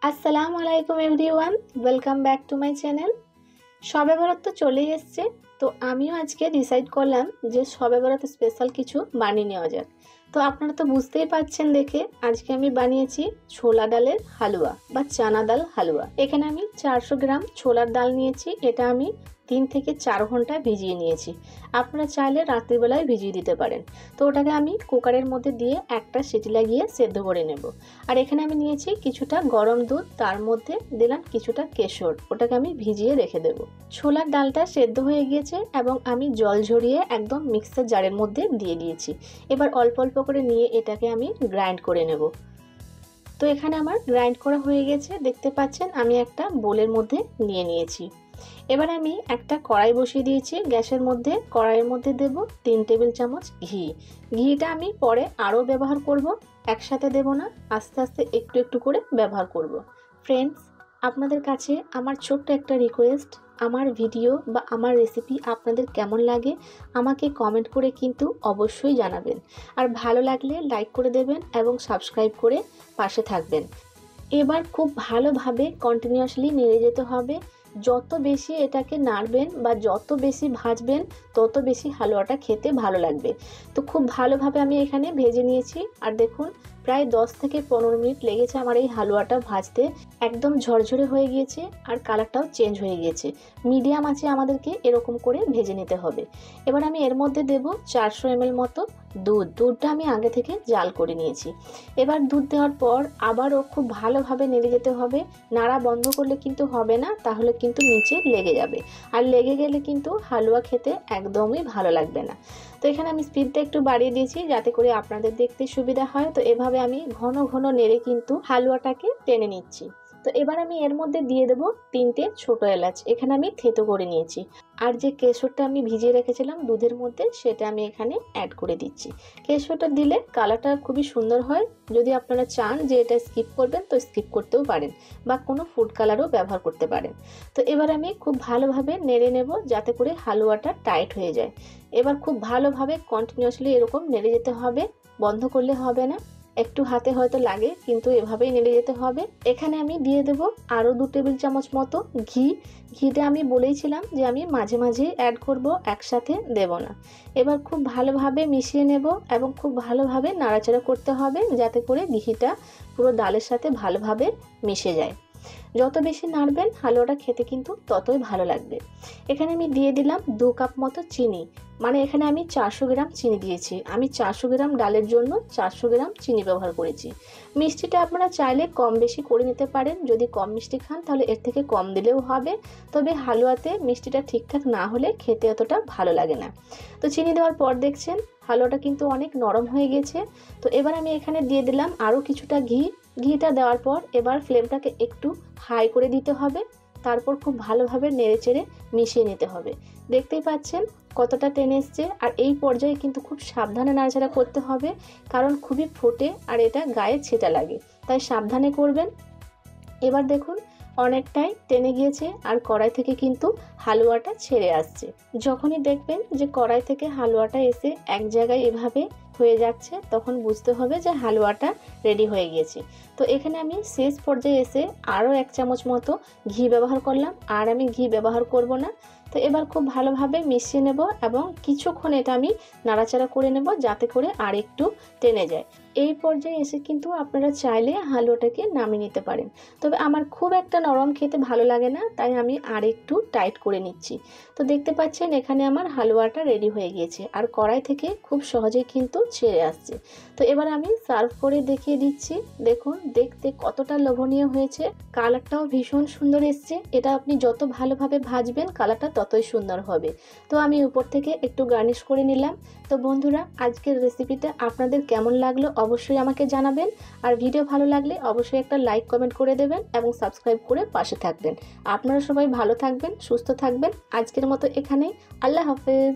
আসসালামু আলাইকুম everyone, welcome back to my channel. Shab e Barat তো চলেই এসছে, তো আমিও আজকে ডিসাইড করলাম যে শবে বরাত স্পেশাল কিছু বানিয়ে নেওয়া যাক। তো আপনারা তো বুঝতেই পারছেন দেখে, আজকে আমি বানিয়েছি ছোলা ডালের হালুয়া বা চানা ডাল হালুয়া। এখানে আমি 400 গ্রাম ছোলার ডাল নিয়েছি। এটা আমি 3 থেকে 4 ঘন্টা ভিজিয়ে নিয়েছি। আপনারা চাইলে রাত্রিবেলায় ভিজিয়ে দিতে পারেন। তো ওটাকে আমি কুকারের মধ্যে দিয়ে একটা সিটি লাগিয়ে সেদ্ধ করে নেব। আর এখানে আমি নিয়েছি কিছুটা গরম দুধ, তার মধ্যে দিলাম কিছুটা কেশর, ওটাকে আমি ভিজিয়ে রেখে দেব। ছোলার ডালটা সেদ্ধ হয়ে গিয়েছে এবং আমি জল ঝরিয়ে একদম মিক্সার জারের মধ্যে দিয়ে দিয়েছি। এবার অল্প অল্প করে নিয়ে এটাকে আমি গ্রাইন্ড করে নেব। তো এখানে আমার গ্রাইন্ড করা হয়ে গেছে, দেখতে পাচ্ছেন আমি একটা বোলের মধ্যে নিয়ে নিয়েছি। এবার আমি একটা কড়াই বসিয়ে দিয়েছি গ্যাসের মধ্যে। কড়াইয়ের মধ্যে দেব 3 টেবিল চামচ ঘি। ঘিটা আমি পরে আরও ব্যবহার করব, একসাথে দেব না, আস্তে আস্তে একটু একটু করে ব্যবহার করব। ফ্রেন্ডস, আপনাদের কাছে আমার ছোট্ট একটা রিকোয়েস্ট, আমার ভিডিও বা আমার রেসিপি আপনাদের কেমন লাগে আমাকে কমেন্ট করে কিন্তু অবশ্যই জানাবেন। আর ভালো লাগলে লাইক করে দেবেন এবং সাবস্ক্রাইব করে পাশে থাকবেন। এবার খুব ভালোভাবে কন্টিনিউয়াসলি নেড়ে যেতে হবে। যত বেশি এটাকে নাড়বেন বা যত বেশি ভাজবেন তত বেশি হালুয়াটা খেতে ভালো লাগবে। তো খুব ভালোভাবে আমি এখানে ভেজে নিয়েছি। আর দেখুন, প্রায় 10 থেকে 15 মিনিট লেগেছে আমার এই হালুয়াটা ভাজতে। একদম ঝরঝরে হয়ে গিয়েছে আর কালারটাও চেঞ্জ হয়ে গিয়েছে। মিডিয়াম আঁচে আমাদেরকে এরকম করে ভেজে নিতে হবে। এবার আমি এর মধ্যে দেব 400 ml মতো দুধটা আমি আগে থেকে জাল করে নিয়েছি। এবার দুধ দেওয়ার পর আবারও খুব ভালোভাবে নেড়ে যেতে হবে। নাড়া বন্ধ করলে কিন্তু হবে না, তাহলে কিন্তু নিচে লেগে যাবে। আর লেগে গেলে কিন্তু হালুয়া খেতে একদমই ভালো লাগবে না। তো এখানে আমি স্পিডটা একটু বাড়িয়ে দিয়েছি যাতে করে আপনাদের দেখতে সুবিধা হয়। তো এভাবে আমি ঘন ঘন নেড়ে কিন্তু হালুয়াটাকে টেনে নিচ্ছি। তো এবার আমি এর মধ্যে দিয়ে দেবো 3টে ছোট এলাচ, এখানে আমি থেতো করে নিয়েছি। আর যে কেশরটা আমি ভিজিয়ে রেখেছিলাম দুধের মধ্যে, সেটা আমি এখানে অ্যাড করে দিচ্ছি। কেশরটা দিলে কালারটা খুবই সুন্দর হয়। যদি আপনারা চান যে এটা স্কিপ করবেন তো স্কিপ করতেও পারেন, বা কোনো ফুড কালারও ব্যবহার করতে পারেন। তো এবার আমি খুব ভালোভাবে নেড়ে নেব যাতে করে হালুয়াটা টাইট হয়ে যায়। এবার খুব ভালোভাবে কন্টিনিউয়াসলি এরকম নেড়ে যেতে হবে, বন্ধ করলে হবে না। একটু হাতে হয়তো লাগে, কিন্তু এভাবেই নেড়ে যেতে হবে। এখানে আমি দিয়ে দেব আরও 2 টেবিল চামচ মতো ঘি। ঘিটা আমি বলেইছিলাম যে আমি মাঝে মাঝে অ্যাড করব, একসাথে দেব না। এবার খুব ভালোভাবে মিশিয়ে নেব এবং খুব ভালোভাবে নাড়াচাড়া করতে হবে যাতে করে ঘিটা পুরো ডালের সাথে ভালোভাবে মিশে যায়। যত বেশি নাড়বেন হালুয়াটা খেতে কিন্তু ততই ভালো লাগবে। এখানে আমি দিয়ে দিলাম 2 কাপ মতো চিনি, মানে এখানে আমি 400 গ্রাম চিনি দিয়েছি। আমি 400 গ্রাম ডালের জন্য 400 গ্রাম চিনি ব্যবহার করেছি। মিষ্টিটা আপনারা চাইলে কম বেশি করে নিতে পারেন। যদি কম মিষ্টি খান তাহলে এর থেকে কম দিলেও হবে, তবে হালুয়াতে মিষ্টিটা ঠিকঠাক না হলে খেতে অতটা ভালো লাগে না। তো চিনি দেওয়ার পর দেখছেন হালুয়াটা কিন্তু অনেক নরম হয়ে গেছে। তো এবার আমি এখানে দিয়ে দিলাম আরও কিছুটা ঘি। ঘিটা দেওয়ার পর এবার ফ্লেমটাকে একটু হাই করে দিতে হবে। তারপর খুব ভালোভাবে নেড়েচেড়ে মিশিয়ে নিতে হবে। দেখতেই পাচ্ছেন কতটা টেনে এসছে। আর এই পর্যায়ে কিন্তু খুব সাবধানে নাড়াচাড়া করতে হবে, কারণ খুবই ফোটে আর এটা গায়ে ছেটা লাগে, তাই সাবধানে করবেন। এবার দেখুন অনেকটাই টেনে গিয়েছে আর কড়াই থেকে কিন্তু হালুয়াটা ছেড়ে আসছে। যখনই দেখবেন যে কড়াই থেকে হালুয়াটা এসে এক জায়গায় এভাবে হয়ে যাচ্ছে, তখন বুঝতে হবে যে হালুয়াটা রেডি হয়ে গিয়েছে। তো এখানে আমি শেষ পর্যায়ে এসে আরও 1 চামচ মতো ঘি ব্যবহার করলাম, আর আমি ঘি ব্যবহার করব না। তো এবার খুব ভালোভাবে মিশিয়ে নেব এবং কিছুক্ষণ এটা আমি নাড়াচাড়া করে নেব যাতে করে আর একটু টেনে যায়। এই পর্যায়ে এসে কিন্তু আপনারা চাইলে হালুয়াটাকে নামিয়ে নিতে পারেন, তবে আমার খুব একটা নরম খেতে ভালো লাগে না, তাই আমি আর একটু টাইট করে নিচ্ছি। তো দেখতে পাচ্ছেন এখানে আমার হালুয়াটা রেডি হয়ে গিয়েছে আর কড়াই থেকে খুব সহজেই কিন্তু ছেড়ে আসছে। তো এবার আমি সার্ভ করে দেখিয়ে দিচ্ছি। দেখুন দেখতে কতটা লোভনীয় হয়েছে, কালারটাও ভীষণ সুন্দর এসছে। এটা আপনি যত ভালোভাবে ভাজবেন কালারটা ততই সুন্দর হবে। তো আমি উপর থেকে একটু গার্নিশ করে নিলাম। তো বন্ধুরা, আজকের রেসিপিটা আপনাদের কেমন লাগলো অবশ্যই আমাকে জানাবেন। আর ভিডিও ভালো লাগলে অবশ্যই একটা লাইক কমেন্ট করে দেবেন এবং সাবস্ক্রাইব করে পাশে থাকবেন। আপনারা সবাই ভালো থাকবেন, সুস্থ থাকবেন। আজকের মতো এখানেই, আল্লাহ হাফেজ।